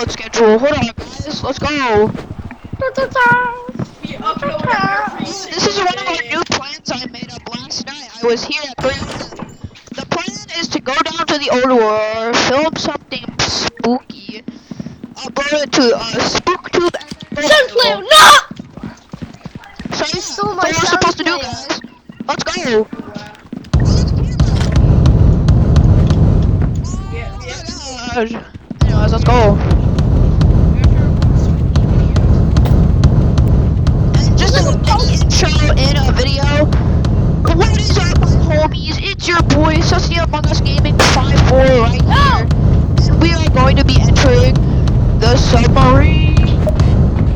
upload schedule. Hold on, guys. Let's go. This is one of our new plans I made up last night. I was here at 3 a.m. The plan is to go down to the old world, film something spooky, upload it to SpookTube, and Sunflower, no! So I stole my what we're supposed to do, sunflower. guys. Let's go. Anyways, let's go. And just a little intro in a video. What is up, my homies? It's your boy, Sussy Among Us Gaming 5-4 right here. And we are going to be entering the submarine.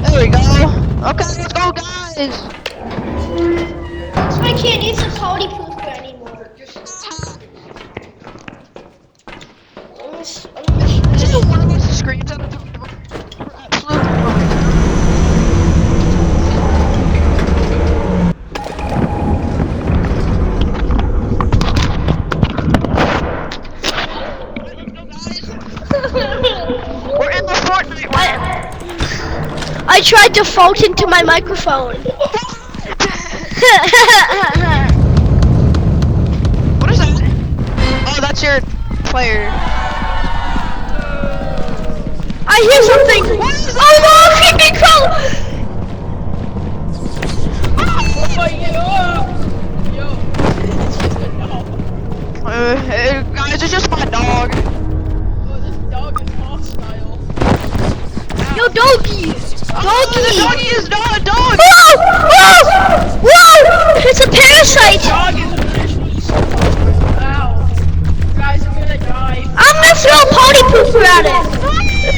There we go. Okay, let's go, guys. I can't use the potty pooper anymore. Just one of us screams at the door. Absolutely. We're in the Fortnite room. I tried to fault into my microphone. What is that? Oh, that's your player. I hear something. Oh no, creepy crawl! Hey, guys, it's just my dog. Oh, this dog is hostile. Yo, doggy! The doggy is not a dog. Whoa! Whoa! Whoa! It's a parasite! Dog is officially so ow. Guys, I'm gonna die. I'm gonna throw a potty pooper at it!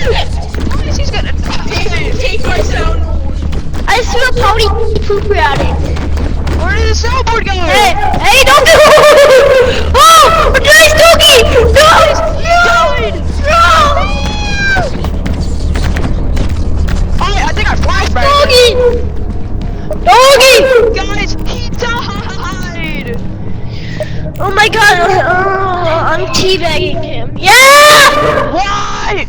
Guys, he's gonna die. Take my sound. I threw a potty pooper at it. Where did the soundboard go? Hey, don't do it! Oh! Nice doggy! No! I think I flashed back. Doggy! Doggy! Guys, he died. Oh my god, I'm teabagging him. Yeah! Why?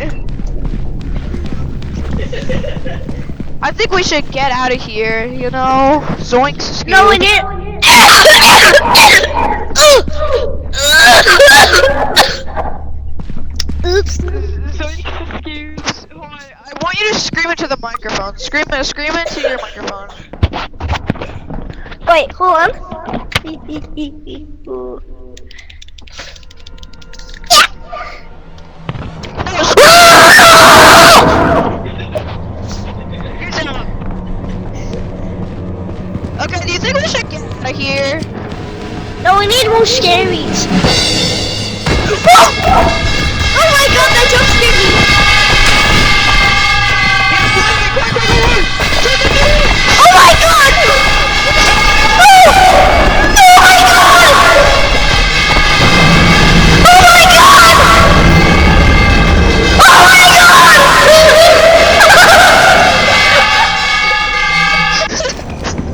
I think we should get out of here, you know? Zoinks. No, we need. Oops. Zoinks excuse. I want you to scream into the microphone. Scream into your microphone. Wait, hold on. Okay, do you think we should get out of here? No, we need more scaries. Oh my god, that jump scared me. Oh my god! Oh! Oh my god! Oh my god! Oh my god!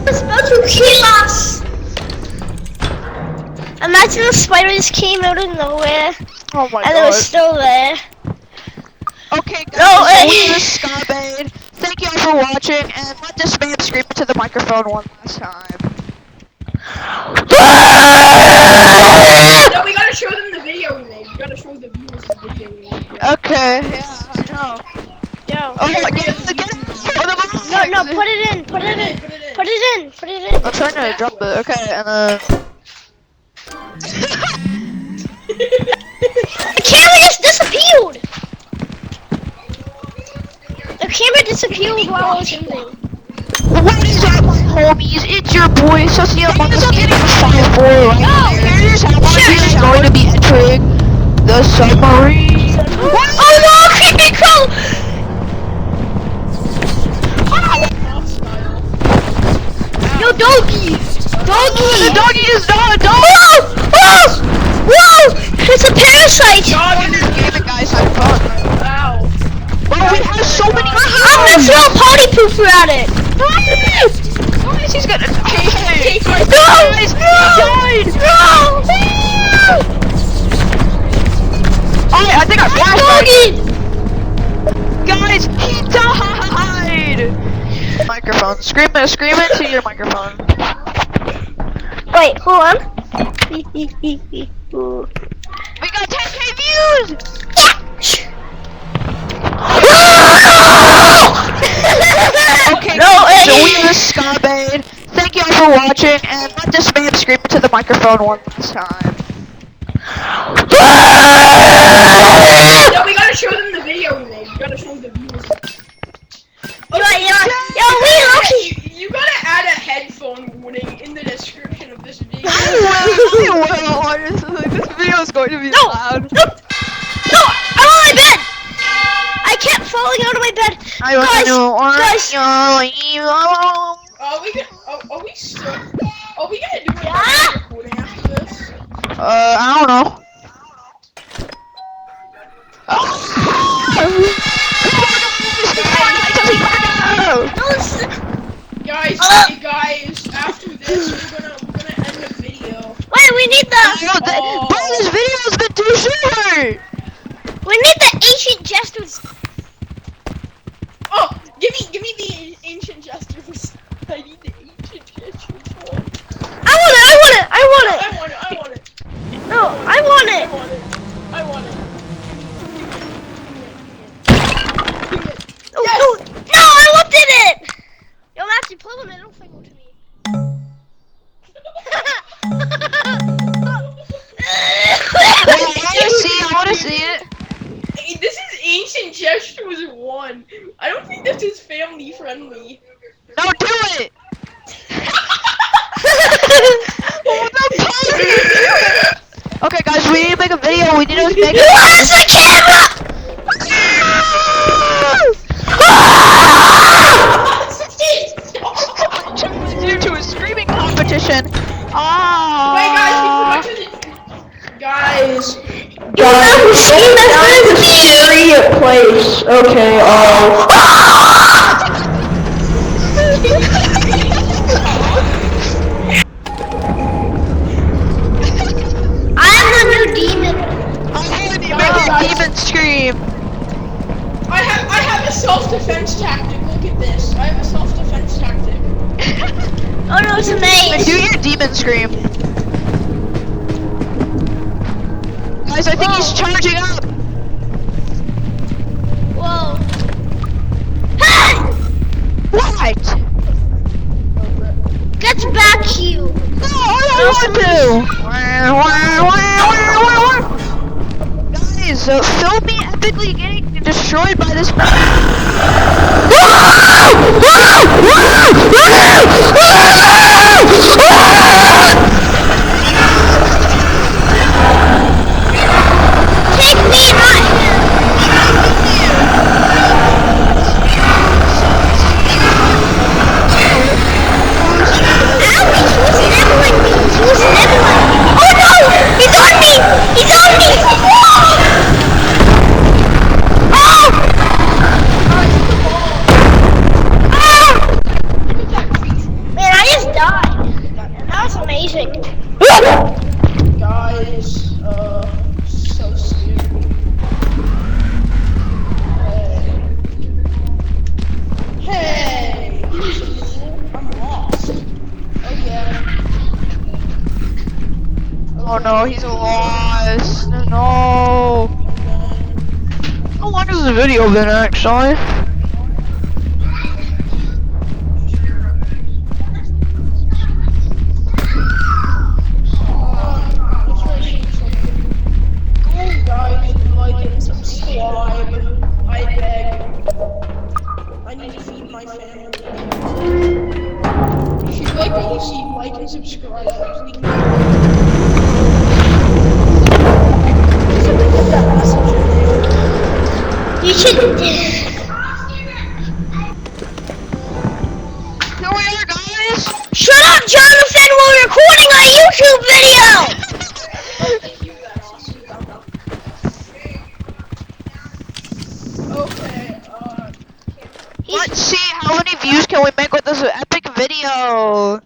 It's about to kill us! Imagine the spider just came out of nowhere Oh my and it was still there. Okay, guys, No, so we did a Scabade. Thank you all for watching, and let this man scream into the microphone one last time. No, we gotta show them the video we made. We gotta show the viewers the video we made. Okay, yeah, I know. Yo. Oh, get it. No, put it in, put it in, put it in, put it in. I'm trying to drop it. Okay, and The camera just disappeared! The camera disappeared while I was in there. what is up, my homies? It's your boy, Sussy Among Us Gaming 5-4 right here. Here's how we're going to be entering the submarine. Oh no, creepy crow! Yo, doggy! Doggy! The doggy is not a dog! Whoa! Whoa! Whoa! It's a parasite! Dog in this gaming, guys, have fun. Wow. Wow, we have so many I'm gonna throw a potty pooper at it! Guys, he's gonna die. Take my No! Guys, he died! No! I think I flashed. Doggy! Guys, microphone. Scream into your microphone. Wait, hold on. We got 10K views! Okay, No, so we are Scabade. Thank you all for watching, and let this man scream into the microphone one last time. No, we gotta show them the video we made. We gotta show the viewers. You gotta add a headphone warning in the description of this video. Honestly, this video is going to be No! loud. No! No! I'm on my bed! I kept falling out of my bed. Guys! Are we gonna do another recording after this? I don't know. Guys, after this we're gonna end the video. Wait, we need the... Bro, this video's been too short! We need the ancient jesters. Oh, give me the ancient gestures. I need the ancient gestures one. I want it! I want it. No, I want it! I want it. Oh, yes. No, I looked at it! Yo, Matthew, pull the middle finger to me. I wanna see it. Hey, this is ancient gestures 1. I don't think this is family friendly. No, do it! Okay, guys, we need to make a video. We need to make a. Where's the camera? Due to a screaming competition. Wait, guys, That's a shitty place. Okay, I'm the new demon. Demon scream. I have a self-defense tactic. Look at this. I have a self-defense tactic. Oh no, it's a maze. Do your demon scream. Guys, I think he's charging up. Whoa. Hey! What? Get back, you. No, I don't want to. Guys, film me epically getting destroyed by this man. Take me, not him. Ow, he was nibbling me. Oh no! He's on me! He's on me! Oh! Man, I just died. That was amazing. Guys, so scary. Hey, I'm lost. Oh yeah. Oh no, he's lost. No. How long has the video been actually? Guys, like and subscribe. I beg. I need to feed my family. If you like what you see, like and subscribe. Please. Somebody put that message in there. You should. Here we are, guys. Shut up, Jonathan! We're recording a YouTube video! Okay, Let's see how many views can we make with this epic video.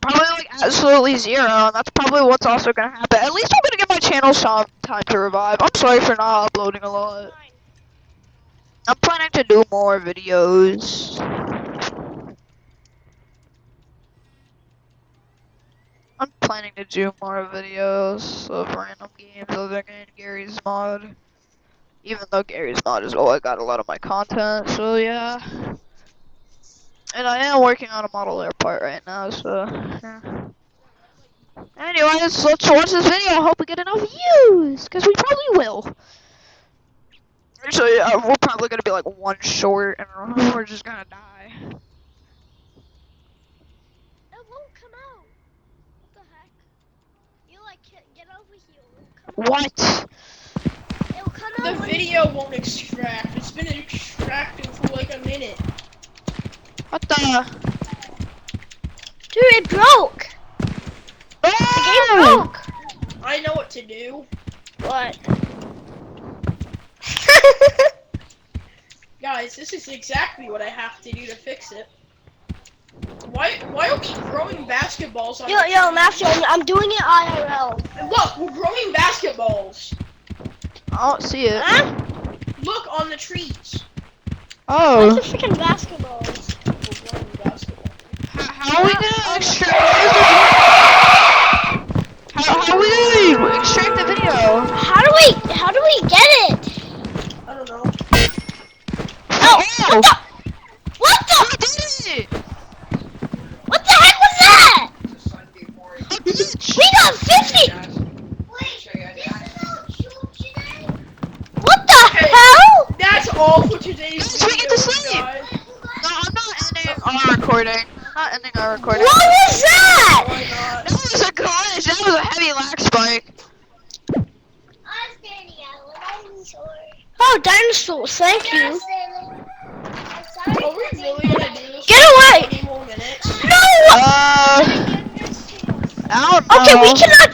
Probably like absolutely 0. And that's probably what's also gonna happen. At least I'm gonna give my channel some time to revive. I'm sorry for not uploading a lot. I'm planning to do more videos. I'm planning to do more videos of random games other than Gary's mod. Even though Gary's mod is I got a lot of my content, so yeah. And I am working on a model airport right now, so yeah. Anyways, let's watch this video. I hope we get enough views, because we probably will. Actually, we're probably gonna be like one short, and we're just gonna die. It won't come out. What the heck? You like get over here. What? It will come out. The video won't extract. It's been extracting for like a minute. What the? Dude, it broke. The game broke. I know what to do. What? Guys, this is exactly what I have to do to fix it. Why are we growing basketballs on Yo, Matthew, I'm doing it IRL. Look, we're growing basketballs. I don't see it. Huh? Look on the trees. Oh. Where's the freaking basketballs? We're growing basketballs. How are we gonna extract? How are we gonna extract the video? How do we get it? I don't know. Oh, what the? We did it! What the heck was that? We got 50. What the hell? That's all for today's Guys, video. we get to sleep. Guys. No, I'm not ending our recording. I'm not ending our recording. What was that? Why not? That was a glitch. That was a heavy lag spike. Oh, dinosaurs, thank you. Are we really gonna do this Get for away! 20 more minutes? No! I don't know. Okay, we cannot.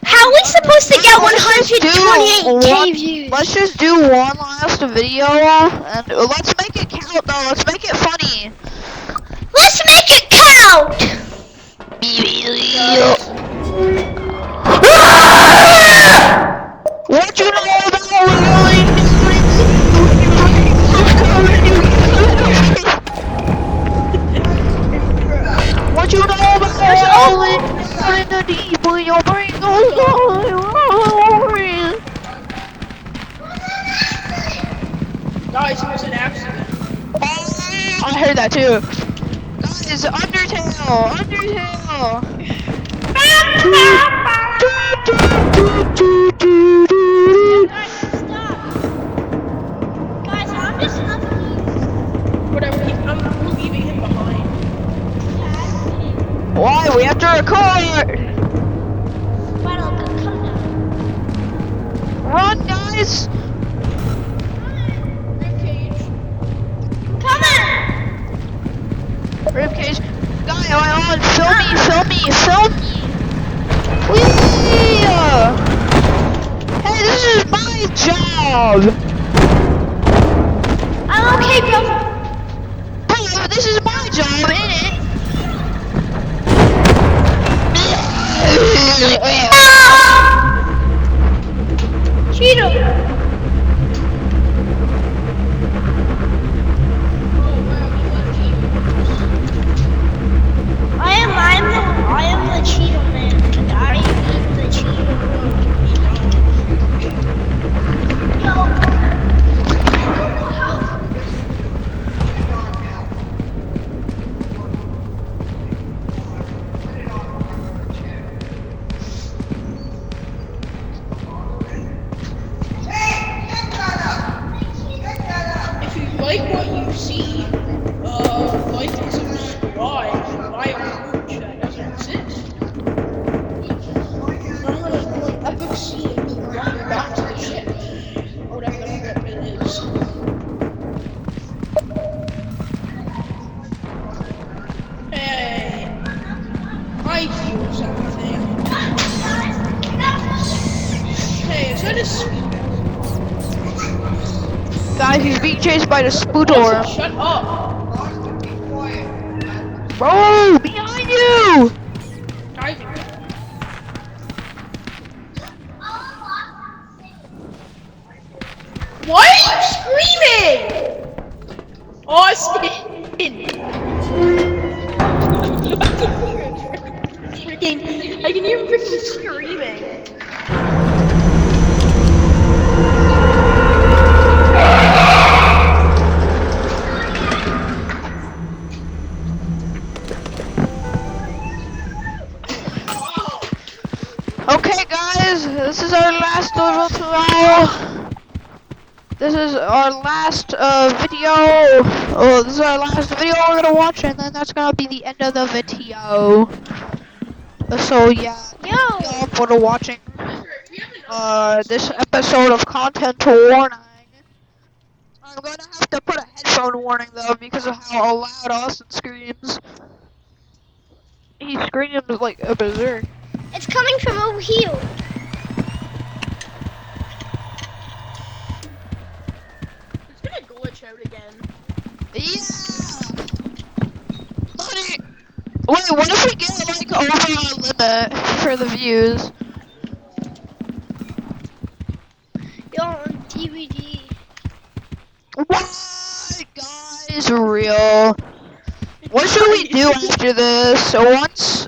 How are we supposed to get 128K views? Let's just do one last video, and let's make it count though. Let's make it funny. Let's make it count! What you know about What you know about rolling in the deep when your brain goes rolling? Guys, it was an accident. I heard that too. Guys, Undertale! Guys, I'm just Whatever, I'm leaving him behind. Why? We have to record! Run, guys! Ribcage. Guy, on, film me! Whee! Hey, this is my job! I'm okay, bro. Bro, this is my job, ain't it? Cheeto. I am the Cheeto man. I am the Cheeto. If you like what you see, like and subscribe. Buy a merch that doesn't exist. I'm gonna do an epic scene running back to the ship. Or whatever the flip it is. Hey, I feel something. Hey, is that a Guys, he's being chased by the Spoodor. Shut up! Bro, behind you! Diving. Why are you screaming? Austin! I can hear him freaking screaming. Okay, guys, this is our last tutorial. This is our last video. Oh, this is our last video we're gonna watch, and then that's gonna be the end of the video. So yeah, thank y'all for watching this episode of Content Warning. I'm gonna have to put a headphone warning though because of how loud Austin screams. He screams like a berserk. It's coming from over here. It's gonna glitch out again. Yeah! Honey! Wait, what if we get like over our limit for the views? You're on DVD. What? Guys, real. What should we do after this? So once...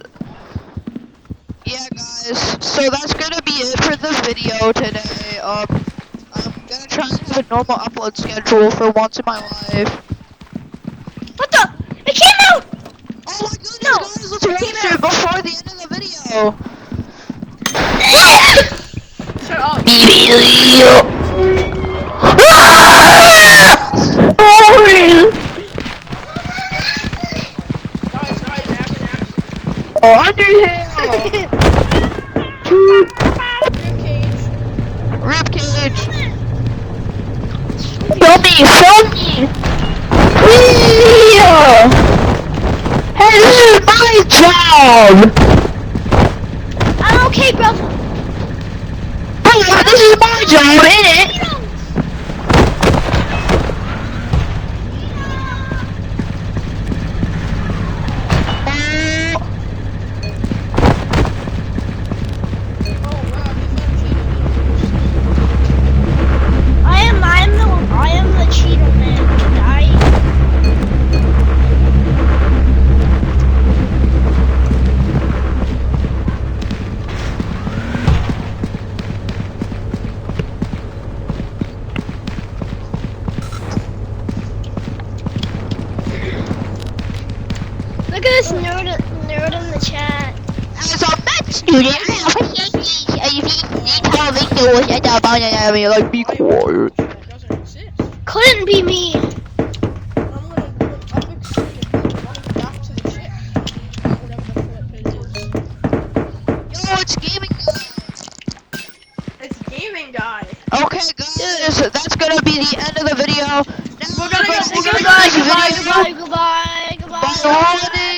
Yeah, guys. So that's gonna be it for the video today. I'm gonna try and have a normal upload schedule for once in my life. What the? It came out! Oh my goodness, guys, let's watch it before the end of the video. Shut up. Guys, action. Oh, under here! Rib cage! Show me! Hey, this is my job! I'm okay, brother. Hey, this is my job, ain't it? I am the cheater, man. Look at this nerd in the chat. As a med student, I appreciate these. These television at the bottom, like, be quiet. That doesn't exist. Couldn't be me. I'm gonna do an epic scene of running back to the ship. Whatever the flip is. Yo, it's gaming guy. It's gaming guy. Okay, guys, that's gonna be the end of the video. Now We're gonna go. Goodbye, goodbye, goodbye, goodbye, goodbye. Bye.